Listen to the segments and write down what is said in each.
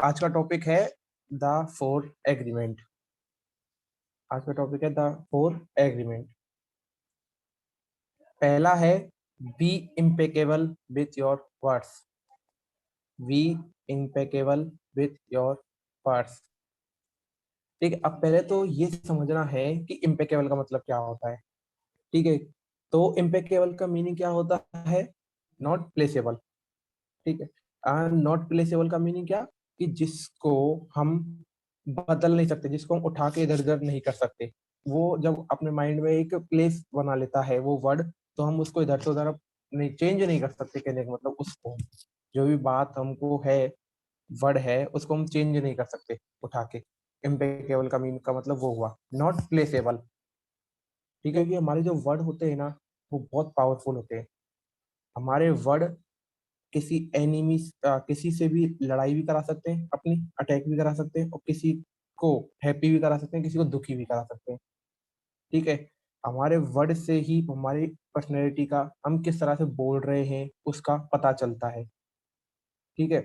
आज का टॉपिक है द फोर एग्रीमेंट। आज का टॉपिक है द फोर एग्रीमेंट। पहला है be impeccable with your words. Be impeccable with your words. ठीक है, अब पहले तो ये समझना है कि इम्पेकेबल का मतलब क्या होता है। ठीक है, तो इम्पेकेबल का मीनिंग क्या होता है? नॉट प्लेसेबल। ठीक है, नॉट प्लेसेबल का मीनिंग क्या? कि जिसको हम बदल नहीं सकते, जिसको हम उठा के इधर उधर नहीं कर सकते। वो जब अपने माइंड में एक प्लेस बना लेता है वो वर्ड, तो हम उसको इधर से उधर नहीं चेंज नहीं कर सकते। कहने का मतलब उसको जो भी बात हमको है, वर्ड है, उसको हम चेंज नहीं कर सकते उठा के। इम्पेकेबल का मीन का मतलब वो हुआ नॉट प्लेसेबल। ठीक है, कि हमारे जो वर्ड होते हैं ना, वो बहुत पावरफुल होते हैं। हमारे वर्ड किसी एनिमी, किसी से भी लड़ाई भी करा सकते हैं, अपनी अटैक भी करा सकते हैं, और किसी को हैप्पी भी करा सकते हैं, किसी को दुखी भी करा सकते हैं। ठीक है, हमारे वर्ड से ही हमारी पर्सनैलिटी का, हम किस तरह से बोल रहे हैं उसका पता चलता है। ठीक है,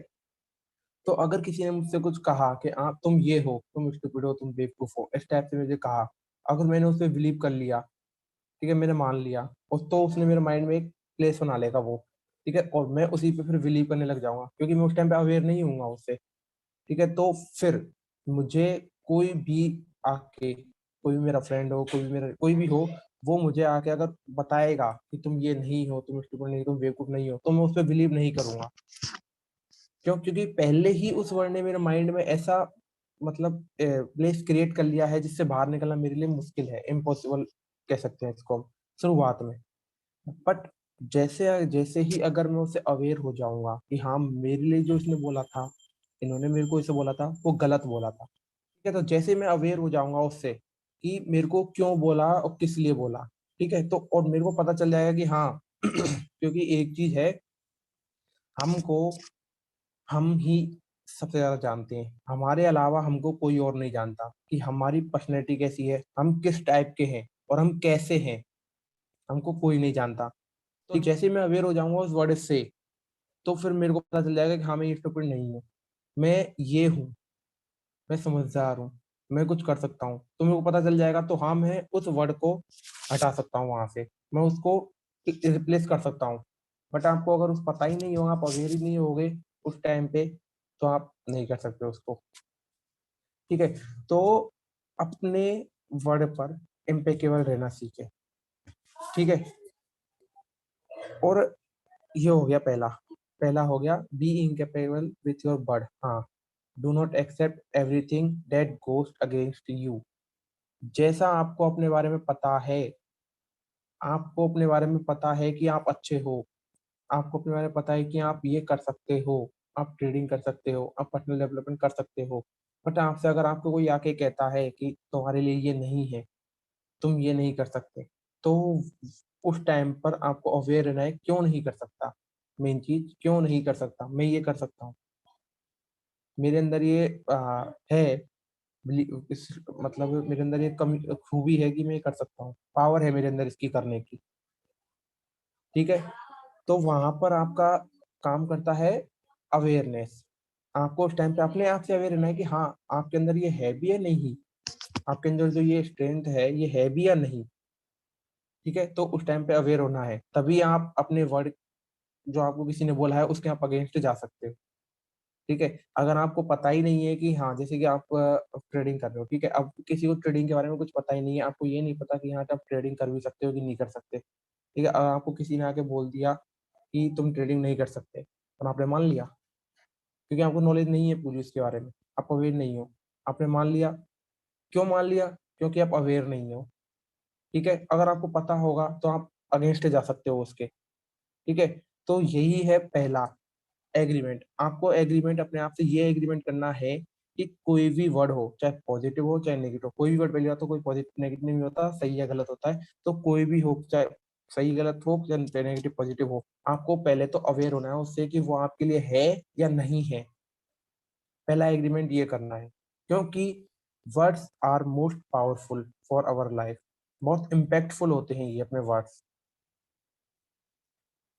तो अगर किसी ने मुझसे कुछ कहा कि आप तुम ये हो, तुम स्टूपिड हो, तुम बेवकूफ हो, इस टाइप से मुझे कहा, अगर मैंने उस पर बिलीव कर लिया, ठीक है, मैंने मान लिया, और तो उसने मेरे माइंड में एक प्लेस बना लेगा वो। ठीक है, और मैं उसी पे फिर बिलीव करने लग जाऊंगा, क्योंकि मैं उस टाइम पे अवेयर नहीं हूँ उससे। ठीक है, तो फिर मुझे कोई भी आके, कोई भी मेरा फ्रेंड हो, कोई भी मेरा कोई भी हो, वो मुझे आके अगर बताएगा कि तुम ये नहीं हो, तुम स्टूपिड नहीं, तुम बेवकूफ नहीं हो, तो मैं उस पर बिलीव नहीं करूंगा। क्यों? क्योंकि पहले ही उस वर्ड ने मेरे माइंड में ऐसा मतलब प्लेस क्रिएट कर लिया है, जिससे बाहर निकलना मेरे लिए मुश्किल है, इम्पॉसिबल कह सकते हैं इसको हम, शुरुआत में। बट जैसे जैसे ही अगर मैं उससे अवेयर हो जाऊंगा कि हाँ, मेरे लिए जो इसने बोला था, इन्होंने मेरे को इसे बोला था, वो गलत बोला था। ठीक है, तो जैसे मैं अवेयर हो जाऊंगा उससे कि मेरे को क्यों बोला और किस लिए बोला, ठीक है, तो और मेरे को पता चल जाएगा कि हाँ क्योंकि एक चीज है, हमको हम ही सबसे ज्यादा जानते हैं, हमारे अलावा हमको कोई और नहीं जानता कि हमारी पर्सनैलिटी कैसी है, हम किस टाइप के हैं, और हम कैसे हैं, हमको कोई नहीं जानता। तो जैसे मैं अवेयर हो जाऊंगा उस वर्ड से, तो फिर मेरे को पता चल जाएगा कि हाँ, मैं स्टूपिड नहीं हूँ, मैं ये हूँ, मैं समझदार हूँ, मैं कुछ कर सकता हूँ। तो मेरे को पता चल जाएगा, तो हाँ, मैं उस वर्ड को हटा सकता हूँ वहां से, मैं उसको रिप्लेस कर सकता हूँ। बट आपको अगर उस पता ही नहीं होगा, आप अवेयर ही नहीं होगे उस टाइम पे, तो आप नहीं कर सकते उसको। ठीक है, तो अपने वर्ड पर इम्पेकेबल रहना सीखे। ठीक है, और ये हो गया पहला। पहला हो गया be incapable with your word. हाँ, do not accept everything that goes against you. जैसा आपको अपने बारे में पता है, आपको अपने बारे में पता है कि आप अच्छे हो, आपको अपने बारे में पता है कि आप ये कर सकते हो, आप ट्रेडिंग कर सकते हो, आप पर्सनल डेवलपमेंट कर सकते हो। बट आपसे अगर आपको कोई आके कहता है कि तुम्हारे लिए ये नहीं है, तुम ये नहीं कर सकते, तो उस टाइम पर आपको अवेयर रहना है, क्यों नहीं कर सकता। मेन चीज, क्यों नहीं कर सकता, मैं ये कर सकता हूँ, मेरे अंदर ये है, मतलब मेरे अंदर ये कमी खूबी है कि मैं ये कर सकता हूँ, पावर है मेरे अंदर इसकी करने की। ठीक है, तो वहां पर आपका काम करता है अवेयरनेस। आपको उस टाइम पे अपने आप से अवेयर रहना है कि हाँ, आपके अंदर ये है भी या नहीं, आपके अंदर जो ये स्ट्रेंथ है, ये है भी या नहीं। ठीक है, तो उस टाइम पे अवेयर होना है, तभी आप अपने वर्ड, जो आपको किसी ने बोला है, उसके आप अगेंस्ट जा सकते हो। ठीक है, अगर आपको पता ही नहीं है कि हाँ, जैसे कि आप ट्रेडिंग कर रहे हो, ठीक है, अब किसी को ट्रेडिंग के बारे में कुछ पता ही नहीं है, आपको ये नहीं पता कि हाँ, आप ट्रेडिंग कर भी सकते हो कि नहीं कर सकते। ठीक है, अगर आपको किसी ने आके बोल दिया कि तुम ट्रेडिंग नहीं कर सकते, और आपने मान लिया, क्योंकि आपको नॉलेज नहीं है पूरी उसके बारे में, आप अवेयर नहीं हो, आपने मान लिया। क्यों मान लिया? क्योंकि आप अवेयर नहीं हो। ठीक है, अगर आपको पता होगा तो आप अगेंस्ट जा सकते हो उसके। ठीक है, तो यही है पहला एग्रीमेंट। आपको एग्रीमेंट अपने आप से ये एग्रीमेंट करना है कि कोई भी वर्ड हो, चाहे पॉजिटिव हो चाहे नेगेटिव, कोई भी वर्ड पहले आता, तो कोई पॉजिटिव नेगेटिव नहीं होता, सही या गलत होता है। तो कोई भी हो, चाहे सही गलत हो, चाहे नेगेटिव पॉजिटिव हो, आपको पहले तो अवेयर होना है उससे कि वो आपके लिए है या नहीं है। पहला एग्रीमेंट ये करना है, क्योंकि words are most powerful for our life. बहुत इम्पैक्टफुल होते हैं ये अपने वर्ड्स।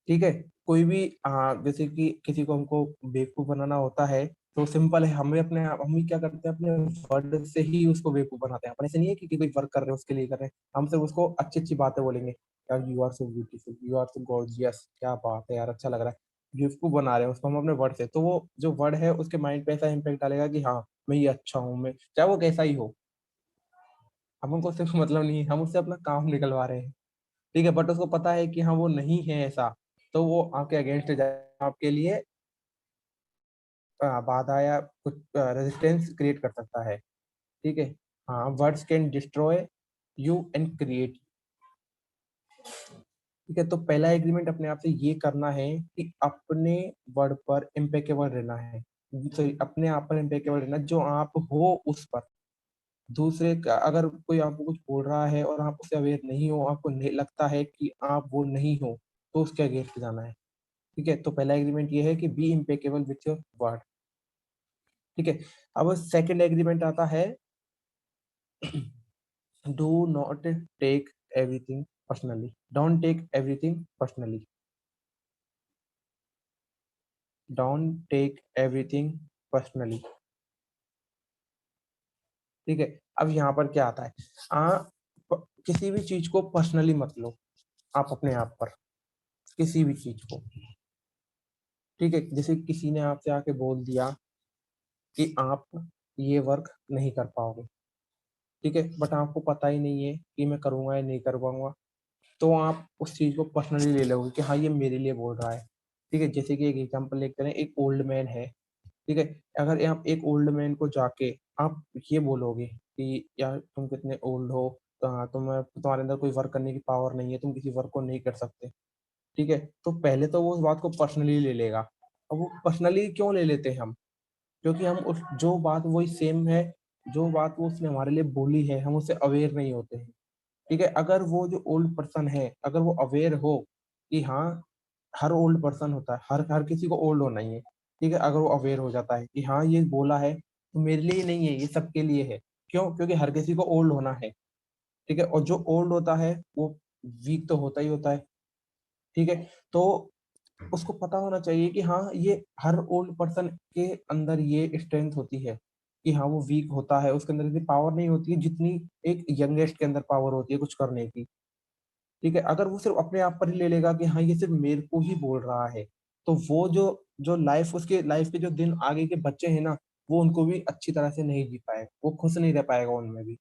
ठीक है, कोई भी जैसे कि किसी को हमको बेवकूफ बनाना होता है, तो सिंपल है, हम भी क्या करते हैं, अपने वर्ड से ही उसको बेवकूफ बनाते हैं। अपन ऐसे नहीं है कि कोई वर्क कर रहे हैं उसके लिए कर रहे हैं, हम सिर्फ उसको अच्छी अच्छी बातें बोलेंगे, यार you are so beautiful, you are so gorgeous, क्या बात है यार, अच्छा लग रहा है, बेवकूफ बना रहे हैं उसको हम अपने वर्ड से। तो वो जो वर्ड है उसके माइंड पे ऐसा इम्पेक्ट डालेगा कि हाँ मैं ये अच्छा हूँ, मैं चाहे वो कैसा ही हो, हम उनको सिर्फ मतलब नहीं है, हम उससे अपना काम निकलवा रहे हैं, ठीक है, बट उसको पता है कि हाँ वो नहीं है ऐसा, तो वो आपके अगेंस्ट जाए, आपके लिए बाधा या कुछ रेजिस्टेंस क्रिएट कर सकता है, ठीक है। हाँ, words can destroy you and create, ठीक है। तो पहला एग्रीमेंट अपने आप से ये करना है कि अपने वर्ड पर इम्पेकेबल रहना है, सॉरी अपने आप पर इम्पेकेबल रहना, जो आप हो उस पर। दूसरे का अगर कोई आपको कुछ बोल रहा है और आप उससे अवेयर नहीं हो, आपको नहीं लगता है कि आप वो नहीं हो, तो उसके अगेंस्ट जाना है, ठीक है। तो पहला एग्रीमेंट ये है कि be impeccable with your word, ठीक है। अब सेकंड एग्रीमेंट आता है, do not take everything personally, don't take everything personally, don't take everything personally, ठीक है। अब यहाँ पर क्या आता है, किसी भी चीज को पर्सनली मत लो, आप अपने आप पर, किसी भी चीज को, ठीक है। जैसे किसी ने आपसे आके बोल दिया कि आप ये वर्क नहीं कर पाओगे, ठीक है, बट आपको पता ही नहीं है कि मैं करूंगा या नहीं कर पाऊंगा, तो आप उस चीज को पर्सनली ले लोगे कि हाँ ये मेरे लिए बोल रहा है, ठीक है। जैसे कि एक एग्जांपल लेते हैं, एक ओल्ड मैन है, ठीक है। अगर आप एक ओल्ड मैन को जाके आप ये बोलोगे कि यार तुम कितने ओल्ड हो, तुम्हारे अंदर कोई वर्क करने की पावर नहीं है, तुम किसी वर्क को नहीं कर सकते, ठीक है, तो पहले तो वो उस बात को पर्सनली ले लेगा। अब वो पर्सनली क्यों ले लेते हैं हम, क्योंकि हम उस जो बात वही सेम है, जो बात वो उसने हमारे लिए बोली है, हम उससे अवेयर नहीं होते हैं, ठीक है। अगर वो जो ओल्ड पर्सन है, अगर वो अवेयर हो कि हाँ हर ओल्ड पर्सन होता है, हर हर किसी को ओल्ड होना ही है, ठीक है, अगर वो अवेयर हो जाता है कि हाँ ये बोला है तो मेरे लिए ही नहीं है, ये सबके लिए है, क्यों, क्योंकि हर किसी को ओल्ड होना है, ठीक है। और जो ओल्ड होता है वो वीक तो होता ही होता है, ठीक है। तो उसको पता होना चाहिए कि हाँ ये हर ओल्ड पर्सन के अंदर ये स्ट्रेंथ होती है कि हाँ वो वीक होता है, उसके अंदर इतनी पावर नहीं होती है जितनी एक यंगेस्ट के अंदर पावर होती है कुछ करने की, ठीक है। अगर वो सिर्फ अपने आप पर ही ले लेगा कि हाँ ये सिर्फ मेरे को ही बोल रहा है, तो वो जो जो लाइफ उसके लाइफ के जो दिन आगे के बच्चे हैं ना, वो उनको भी अच्छी तरह से नहीं जी पाएगा, वो खुश नहीं रह पाएगा उनमें भी,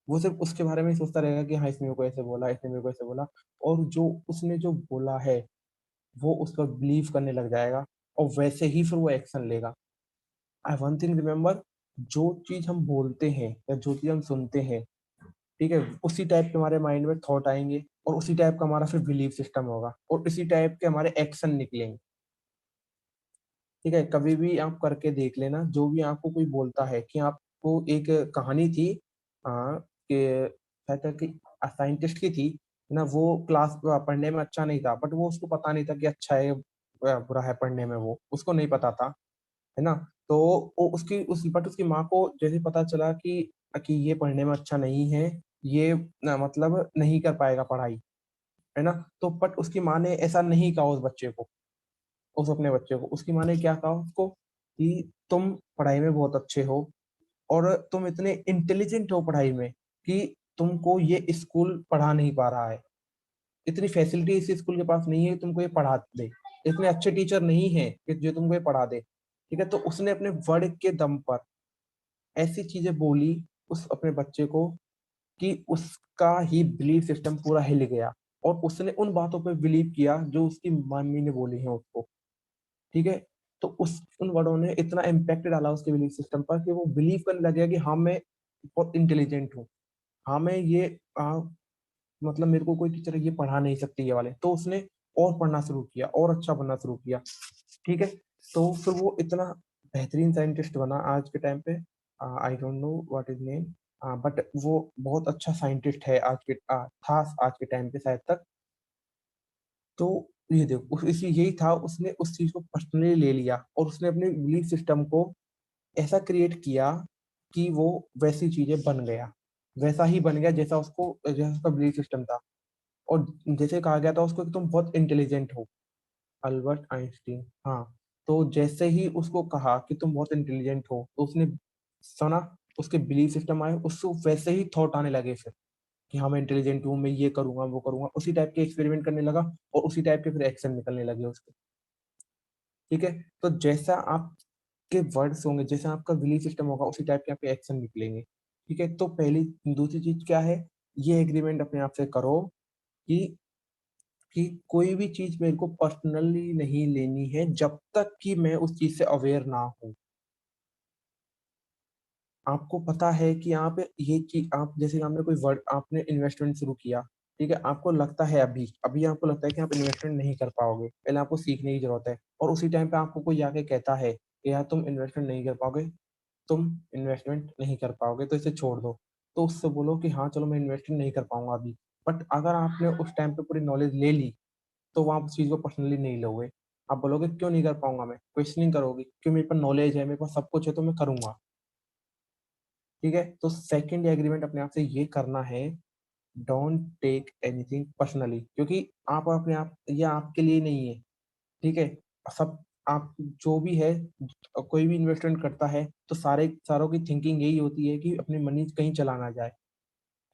वो सिर्फ उसके बारे में ही सोचता रहेगा कि हाँ इसने मेरे को ऐसे बोला, इसने मेरे को ऐसे बोला, और जो उसने जो बोला है वो उस पर बिलीव करने लग जाएगा, और वैसे ही फिर वो एक्शन लेगा। आई वन थिंग रिमेम्बर, जो चीज हम बोलते हैं या जो चीज हम सुनते हैं, ठीक है, उसी टाइप के हमारे माइंड में थॉट आएंगे, और उसी टाइप का हमारा फिर बिलीव सिस्टम होगा, और इसी टाइप के हमारे एक्शन निकलेंगे, ठीक है। कभी भी आप करके देख लेना, जो भी आपको कोई बोलता है कि आपको एक कहानी थी, कि शायद कि साइंटिस्ट की थी ना, वो क्लास पढ़ने में अच्छा नहीं था, बट वो उसको पता नहीं था कि अच्छा है बुरा है पढ़ने में, वो उसको नहीं पता था, है ना। तो वो उसकी माँ को जैसे पता चला कि ये पढ़ने में अच्छा नहीं है, ये मतलब नहीं कर पाएगा पढ़ाई, है ना। तो बट उसकी माँ ने ऐसा नहीं कहा उस बच्चे को, उस अपने बच्चे को उसकी माँ ने क्या कहा उसको कि तुम पढ़ाई में बहुत अच्छे हो, और तुम इतने इंटेलिजेंट हो पढ़ाई में कि तुमको ये स्कूल पढ़ा नहीं पा रहा है, इतनी फैसिलिटी इस स्कूल के पास नहीं है कि तुमको ये पढ़ा दे, इतने अच्छे टीचर नहीं है कि जो तुमको ये पढ़ा दे, ठीक है। तो उसने अपने वर्ड के दम पर ऐसी चीजें बोली उस अपने बच्चे को कि उसका ही बिलीफ सिस्टम पूरा हिल गया, और उसने उन बातों पर बिलीव किया जो उसकी मम्मी ने बोली है उसको, ठीक है। तो उस उन वर्डों ने इतना इम्पैक्ट डाला उसके बिलीफ सिस्टम पर कि वो बिलीव करने लग गया कि हाँ मैं बहुत इंटेलिजेंट हूँ, हाँ मैं ये मतलब मेरे को कोई टीचर ये पढ़ा नहीं सकती ये वाले, तो उसने और पढ़ना शुरू किया और अच्छा पढ़ना शुरू किया, ठीक है। तो फिर वो इतना बेहतरीन साइंटिस्ट बना आज के टाइम पे, I don't know what is name, but वो बहुत अच्छा साइंटिस्ट है आज के था आज के टाइम पे शायद तक। तो ये देखो इसी यही था, उसने उस चीज को पर्सनली ले लिया और उसने अपने बिलीफ सिस्टम को ऐसा क्रिएट किया कि वो वैसी चीजें बन गया, वैसा ही बन गया जैसा उसका बिलीफ सिस्टम था। और जैसे कहा गया था उसको कि तुम बहुत इंटेलिजेंट हो, अल्बर्ट आइंस्टीन, हाँ। तो जैसे ही उसको कहा कि तुम बहुत इंटेलिजेंट हो, तो उसने सुना, उसके बिलीफ सिस्टम आए, उसको वैसे ही थॉट आने लगे फिर कि हाँ मैं इंटेलिजेंट हूँ, मैं ये करूंगा वो करूंगा, उसी टाइप के एक्सपेरिमेंट करने लगा और उसी टाइप के फिर एक्शन निकलने लगे उसके। ठीक है, तो जैसा आपके वर्ड्स होंगे, जैसा आपका बिलीफ सिस्टम होगा, उसी टाइप के आपके एक्शन निकलेंगे। ठीक है, तो पहली दूसरी चीज क्या है, ये एग्रीमेंट अपने आप से करो कि कि कोई भी चीज मेरे को पर्सनली नहीं लेनी है जब तक कि मैं उस चीज से अवेयर ना हूँ। आपको पता है कि आप ये चीज, आप जैसे आपने कोई वर्ड, आपने इन्वेस्टमेंट शुरू किया, ठीक है, आपको लगता है अभी अभी आपको लगता है कि आप इन्वेस्टमेंट नहीं कर पाओगे, पहले आपको सीखने की जरूरत है, और उसी टाइम पे आपको कोई आके कहता है कि यार तुम इन्वेस्टमेंट नहीं कर पाओगे, तुम इन्वेस्टमेंट नहीं कर पाओगे तो इसे छोड़ दो। तो उससे बोलो कि हाँ चलो मैं इन्वेस्टमेंट नहीं कर पाऊंगा अभी। बट अगर आपने उस टाइम पे पूरी नॉलेज ले ली, तो वहाँ उस चीज को पर्सनली नहीं लोगे। आप बोलोगे क्यों नहीं कर पाऊंगा, मैं क्वेश्चनिंग करोगे, क्यों, मेरे पास नॉलेज है, मेरे पास सब कुछ है, तो मैं करूंगा। ठीक है, तो सेकंड एग्रीमेंट अपने आप से ये करना है, डोंट टेक एनीथिंग पर्सनली, क्योंकि आप अपने आप, ये आपके लिए नहीं है। ठीक है, सब, आप जो भी है, कोई भी इन्वेस्टमेंट करता है तो सारे सारों की थिंकिंग यही होती है कि अपनी मनी कहीं चला ना जाए।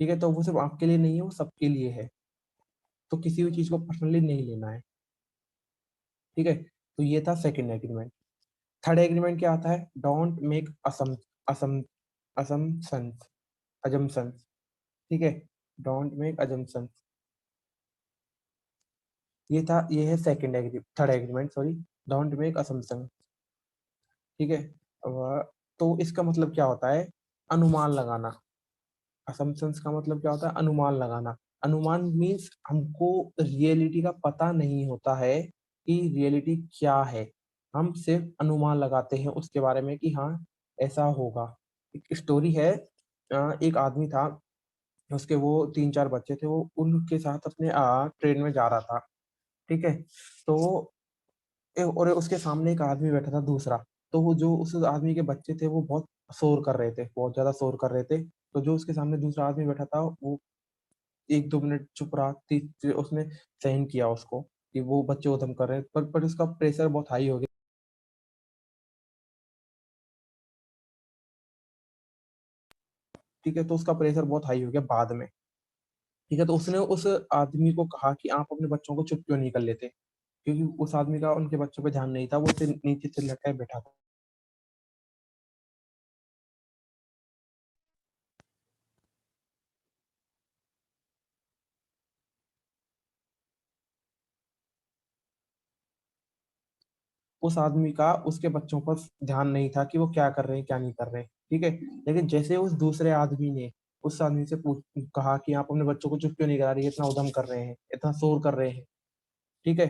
ठीक है, तो वो सिर्फ आपके लिए नहीं है, वो सबके लिए है। तो किसी भी चीज को पर्सनली नहीं लेना है। ठीक है, तो ये था सेकंड एग्रीमेंट। थर्ड एग्रीमेंट क्या आता है, don't make assume assume assumptions assumptions. ठीक है, डोंट मेक अजम्पशंस। ये था, ये है second agree third agreement, sorry, don't make assumption. ठीक है, तो इसका मतलब क्या होता है, अनुमान लगाना। असम्पशंस का मतलब क्या होता है, अनुमान लगाना। अनुमान मीन्स हमको रियलिटी का पता नहीं होता है कि रियलिटी क्या है, हम सिर्फ अनुमान लगाते हैं उसके बारे में कि हाँ ऐसा होगा। एक स्टोरी है, एक आदमी था, उसके वो तीन चार बच्चे थे, वो उनके साथ अपने ट्रेन में जा रहा था। ठीक है, तो और उसके सामने एक आदमी बैठा था दूसरा। तो वो जो उस आदमी के बच्चे थे वो बहुत शोर कर रहे थे, बहुत ज्यादा शोर कर रहे थे। तो जो उसके सामने दूसरा आदमी बैठा था वो एक दो मिनट चुप रहा, उसने सहन किया उसको कि वो बच्चे उधम कर रहे हैं, पर उसका प्रेशर बहुत हाई हो गया। ठीक है, तो उसका प्रेशर बहुत हाई हो गया बाद में। ठीक है, तो उसने उस आदमी को कहा कि आप अपने बच्चों को चुप क्यों नहीं कर लेते, क्योंकि उस आदमी का उनके बच्चों पे ध्यान नहीं था, वो उसे नीचे से लटका के बैठा था। उस आदमी का उसके बच्चों पर ध्यान नहीं था कि वो क्या कर रहे हैं क्या नहीं कर रहे हैं। ठीक है, लेकिन जैसे उस दूसरे आदमी ने उस आदमी से पूछ कहा कि आप अपने बच्चों को चुप क्यों नहीं करा रही है, इतना उधम कर रहे हैं, इतना शोर कर रहे हैं। ठीक है,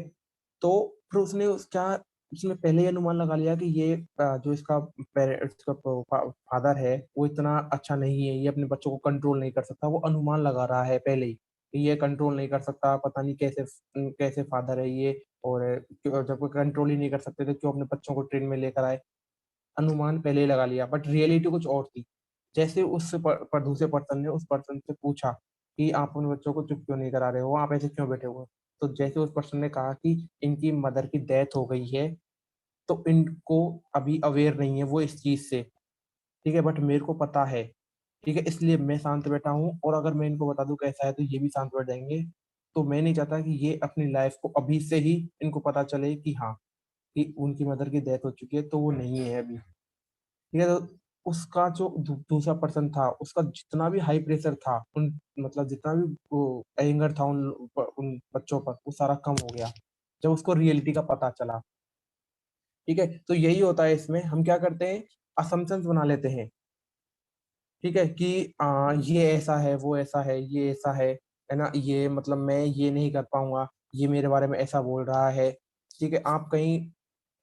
तो फिर उसने उसका उसने पहले ही अनुमान लगा लिया कि ये जो इसका पेरेंट्स का फादर है वो इतना अच्छा नहीं है, ये अपने बच्चों को कंट्रोल नहीं कर सकता। वो अनुमान लगा रहा है पहले ही कि ये कंट्रोल नहीं कर सकता, पता नहीं कैसे कैसे फादर है ये, और जब वो कंट्रोल ही नहीं कर सकते तो क्यों अपने बच्चों को ट्रेन में लेकर आए। अनुमान पहले ही लगा लिया, बट रियलिटी कुछ और थी। जैसे पर दूसरे पर्सन ने उस पर्सन से पूछा कि आप उन बच्चों को चुप क्यों नहीं करा रहे हो, आप ऐसे क्यों बैठे हुए हो, तो जैसे उस पर्सन ने कहा कि इनकी मदर की डेथ हो गई है, तो इनको अभी अवेयर नहीं है वो इस चीज से। ठीक है, बट मेरे को पता है। ठीक है, इसलिए मैं शांत बैठा हूँ, और अगर मैं इनको बता दूं कैसा है तो ये भी शांत बैठ जाएंगे। तो मैं नहीं चाहता कि ये अपनी लाइफ को अभी से ही इनको पता चले कि हाँ कि उनकी मदर की डेथ हो चुकी है, तो वो नहीं है अभी। ठीक है, तो उसका जो दूसरा पर्सन था, उसका जितना भी हाई प्रेशर था, उन मतलब जितना भी वो एंगर था उन बच्चों पर, वो सारा कम हो गया जब उसको रियलिटी का पता चला। ठीक है, तो यही होता है इसमें, हम क्या करते हैं, असम्पशंस बना लेते हैं। ठीक है, कि ये ऐसा है, वो ऐसा है, ये ऐसा है ना, ये मतलब मैं ये नहीं कर पाऊंगा, ये मेरे बारे में ऐसा बोल रहा है। ठीक है, आप कहीं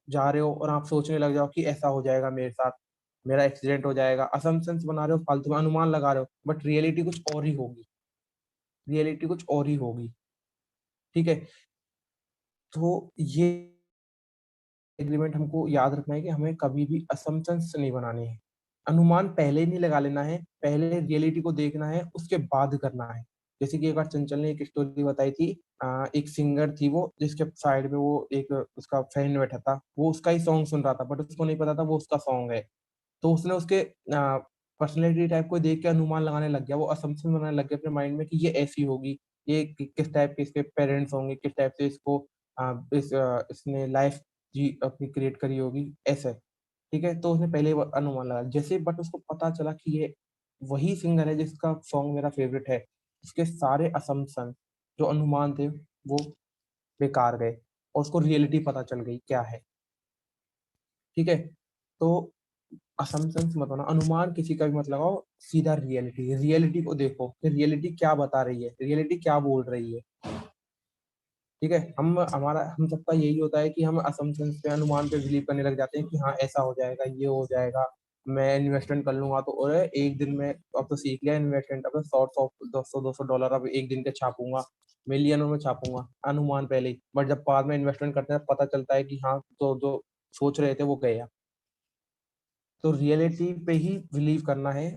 जा रहे हो और आप सोचने लग जाओ कि ऐसा हो जाएगा मेरे साथ, मेरा एक्सीडेंट हो जाएगा, असम्पशंस बना रहे हो, फालतू में अनुमान लगा रहे हो, बट रियलिटी कुछ और ही होगी। रियलिटी कुछ और ही होगी। ठीक है, तो ये एग्रीमेंट हमको याद रखना है कि हमें कभी भी असम्पशंस नहीं बनाने हैं। अनुमान पहले नहीं लगा लेना है, पहले रियलिटी को देखना है, उसके बाद करना है। जैसे कि एक बार चंचल ने एक स्टोरी बताई थी, एक सिंगर थी वो, जिसके साइड में वो एक उसका फैन बैठा था, वो उसका ही सॉन्ग सुन रहा था, बट उसको नहीं पता था वो उसका सॉन्ग है। तो उसने उसके पर्सनैलिटी टाइप को देख के अनुमान लगाने लग गया, वो असम्पशन बनाने लग गया अपने माइंड में कि ये ऐसी होगी, ये किस टाइप के इसके पेरेंट्स होंगे, किस टाइप से इसको इसने लाइफ जी अपनी क्रिएट करी होगी, ऐसे। ठीक है, तो उसने पहले ही वो अनुमान लगा जैसे, बट उसको पता चला कि ये वही सिंगर है जिसका सॉन्ग मेरा फेवरेट है, उसके सारे असम्पशन जो अनुमान थे वो बेकार गए, और उसको रियलिटी पता चल गई क्या है। ठीक है, तो असम्पशंस मत होना, अनुमान किसी का भी मत लगाओ, सीधा रियलिटी, रियलिटी को देखो कि रियलिटी क्या बता रही है, रियलिटी क्या बोल रही है। ठीक है, हम सबका यही होता है कि हम असम्पशंस पे, अनुमान पे बिलीव करने लग जाते हैं कि हाँ ऐसा हो जाएगा, ये हो जाएगा, मैं इन्वेस्टमेंट कर लूंगा तो, और एक दिन में, अब तो सीख लिया इन्वेस्टमेंट, अब शॉर्ट ऑफ $200 अब एक दिन के छापूंगा, मिलियनों में छापूंगा, अनुमान पहले ही, बट जब बाद में इन्वेस्टमेंट करते हैं पता चलता है कि हाँ, तो जो सोच रहे थे वो गया। तो रियलिटी पे ही बिलीव करना है,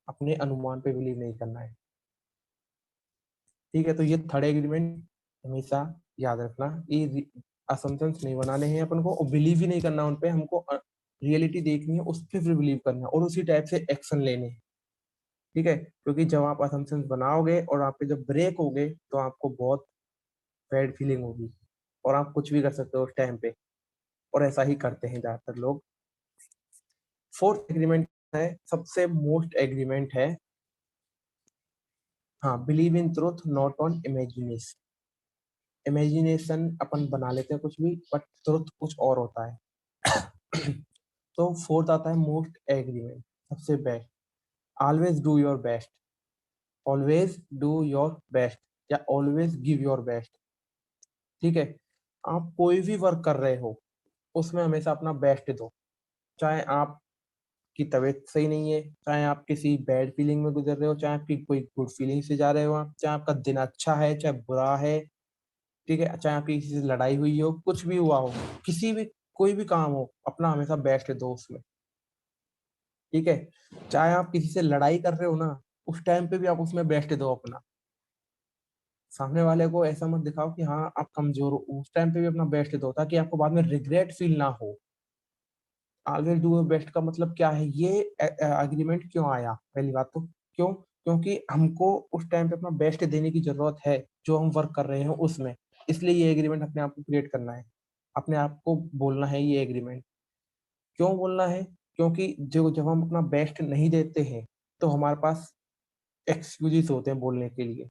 अपने अनुमान पे बिलीव नहीं करना है। ठीक है, तो ये थर्ड एग्रीमेंट हमेशा याद रखना, ये असम्पशंस नहीं बनाने हैं अपन को, और बिलीव ही नहीं करना उन पे, हमको रियलिटी देखनी है, उस पे फिर बिलीव करना है, और उसी टाइप से एक्शन लेने हैं। ठीक है, क्योंकि जब आप असम्पशंस बनाओगे और आप पे जब ब्रेक होगे तो आपको बहुत बैड फीलिंग होगी, और आप कुछ भी कर सकते हो उस टाइम पे, और ऐसा ही करते हैं ज्यादातर लोग। फोर्थ एग्रीमेंट है, सबसे मोस्ट एग्रीमेंट है, हाँ, believe in truth not on imagination. Imagination अपन बना लेते हैं कुछ भी, बट ट्रुथ कुछ और होता है। तो फोर्थ आता है मोस्ट एग्रीमेंट, सबसे best, always do your best, always do your best, या ऑलवेज गिव योर बेस्ट। ठीक है, आप कोई भी वर्क कर रहे हो उसमें हमेशा अपना बेस्ट दो, चाहे आपकी तबीयत सही नहीं है, चाहे आप किसी बैड फीलिंग में गुजर रहे हो, चाहे आपकी कोई गुड फीलिंग से जा रहे हो आप, चाहे आपका दिन अच्छा है चाहे बुरा है। ठीक है, चाहे आपकी किसी से लड़ाई हुई हो, कुछ भी हुआ हो, किसी भी, कोई भी काम हो, अपना हमेशा बेस्ट दो उसमें। ठीक है, चाहे आप किसी से लड़ाई कर रहे हो ना, उस टाइम पे भी आप उसमें बेस्ट दो अपना, सामने वाले को ऐसा मत दिखाओ कि हाँ आप कमजोर हो, उस टाइम पे भी अपना बेस्ट दो, ताकि आपको बाद में रिग्रेट फील ना हो। ऑलवेज डू बेस्ट का मतलब क्या है, ये एग्रीमेंट क्यों आया, पहली बात तो क्यों, क्योंकि हमको उस टाइम पे अपना बेस्ट देने की जरूरत है, जो हम वर्क कर रहे हैं उसमें, इसलिए ये एग्रीमेंट अपने आप को क्रिएट करना है, अपने आप को बोलना है ये एग्रीमेंट। क्यों बोलना है, क्योंकि जो जब हम अपना बेस्ट नहीं देते हैं तो हमारे पास एक्सक्यूजेस होते हैं बोलने के लिए,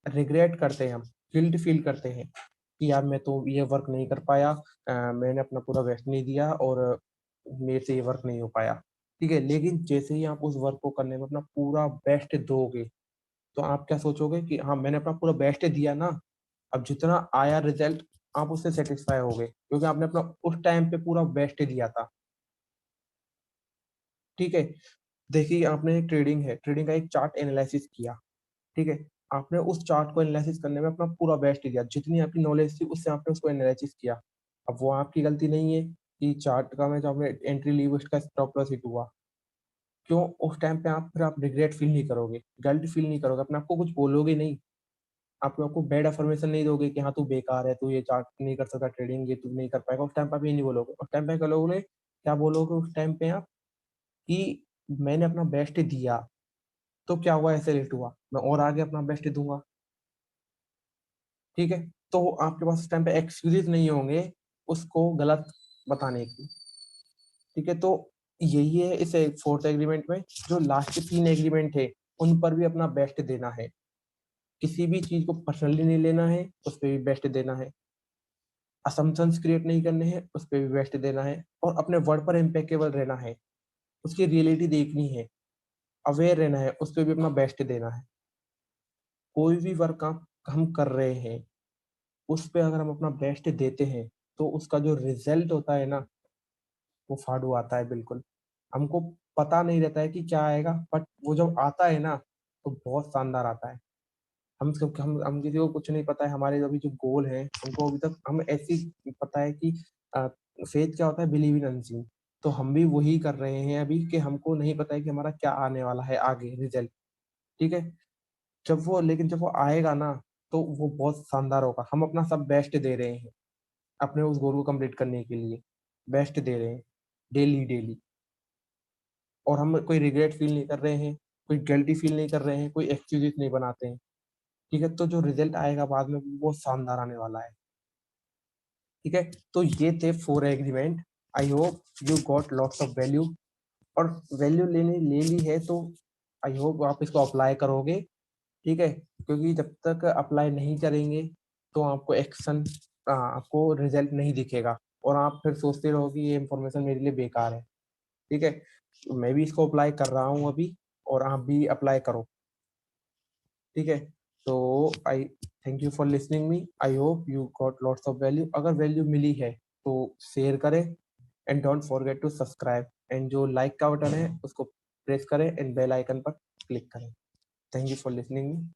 रिग्रेट करते हैं हम, गिल्ट फील करते हैं कि यार मैं तो ये वर्क नहीं कर पाया, मैंने अपना पूरा बेस्ट नहीं दिया, और मेरे से ये वर्क नहीं हो पाया। ठीक है, लेकिन जैसे ही आप उस वर्क को करने में अपना पूरा बेस्ट दोगे, तो आप क्या सोचोगे कि हाँ मैंने अपना पूरा बेस्ट दिया ना, अब जितना आया रिजल्ट आप उससे सेटिस्फाई हो गए, क्योंकि आपने अपना उस टाइम पे पूरा बेस्ट दिया था। ठीक है, देखिए आपने एक ट्रेडिंग है, ट्रेडिंग का एक चार्ट एनालिसिस किया। ठीक है, आपने उस चार्ट को एनालिसिस करने में अपना पूरा बेस्ट दिया, जितनी आपकी नॉलेज थी उससे आपने उसको एनालिसिस किया। अब वो आपकी गलती नहीं है कि चार्ट का में जो आपने एंट्री ली उसका स्टॉप लॉस हिट हुआ। क्यों, उस टाइम पे आप फिर आप रिग्रेट फील नहीं करोगे, गिल्ट फील नहीं करोगे, अपने आपको कुछ बोलोगे नहीं, आपको बैड अफर्मेशन नहीं दोगे कि हाँ तू बेकार है, तू ये चार्ट नहीं कर सकता, ट्रेडिंग ये तू नहीं कर पाएगा, उस टाइम पे आप ये नहीं बोलोगे। उस टाइम पे क्या लोगे, क्या बोलोगे उस टाइम पे आप, कि मैंने अपना बेस्ट दिया, तो क्या हुआ, ऐसे लेट हुआ, मैं और आगे अपना बेस्ट दूंगा। ठीक है, तो आपके पास उस टाइम पे एक्सक्यूजेस नहीं होंगे उसको गलत बताने की। ठीक है, तो यही है इस फोर्थ एग्रीमेंट में, जो लास्ट के तीन एग्रीमेंट है उन पर भी अपना बेस्ट देना है, किसी भी चीज को पर्सनली नहीं लेना है, उस पर भी बेस्ट देना है, असम्पशंस क्रिएट नहीं करने हैं, उस पर भी बेस्ट देना है, और अपने वर्ड पर इम्पेकेबल रहना है, उसकी रियलिटी देखनी है, अवेयर रहना है, उस पर भी अपना बेस्ट देना है। कोई भी वर्क आप हम कर रहे हैं उस पे अगर हम अपना बेस्ट देते हैं, तो उसका जो रिजल्ट होता है ना, वो फाड़ू आता है बिल्कुल। हमको पता नहीं रहता है कि क्या आएगा, बट वो जब आता है ना तो बहुत शानदार आता है। हम किसी को कुछ नहीं पता है, हमारे अभी जो गोल है हमको अभी तक हम ऐसी पता है कि फेथ क्या होता है, बिलीव इन अनसीन। तो हम भी वही कर रहे हैं अभी, कि हमको नहीं पता है कि हमारा क्या आने वाला है आगे रिजल्ट। ठीक है, जब वो आएगा ना, तो वो बहुत शानदार होगा। हम अपना सब बेस्ट दे रहे हैं अपने उस गोल को कंप्लीट करने के लिए, बेस्ट दे रहे हैं डेली डेली, और हम कोई रिग्रेट फील नहीं कर रहे हैं, कोई गिल्टी फील नहीं कर रहे हैं, कोई एक्सक्यूजेस नहीं बनाते हैं। ठीक है, तो जो रिजल्ट आएगा बाद में वो शानदार आने वाला है। ठीक है, तो ये थे 4 agreement. I hope you got lots of value, और वैल्यू ले ली है तो आई होप आप इसको अप्लाई करोगे। ठीक है, क्योंकि जब तक अप्लाई नहीं करेंगे तो आपको एक्शन, आपको रिजल्ट नहीं दिखेगा, और आप फिर सोचते रहोगे ये इंफॉर्मेशन मेरे लिए बेकार है। ठीक है, तो मैं भी इसको अप्लाई कर रहा हूँ अभी, और आप भी अप्लाई करो। ठीक है, तो I thank you for listening me. I hope you got lots of value. अगर वैल्यू मिली है तो शेयर करें, and don't forget to subscribe, and जो लाइक का बटन है उसको प्रेस करें एंड बेल आइकन पर क्लिक करें। Thank you for listening me.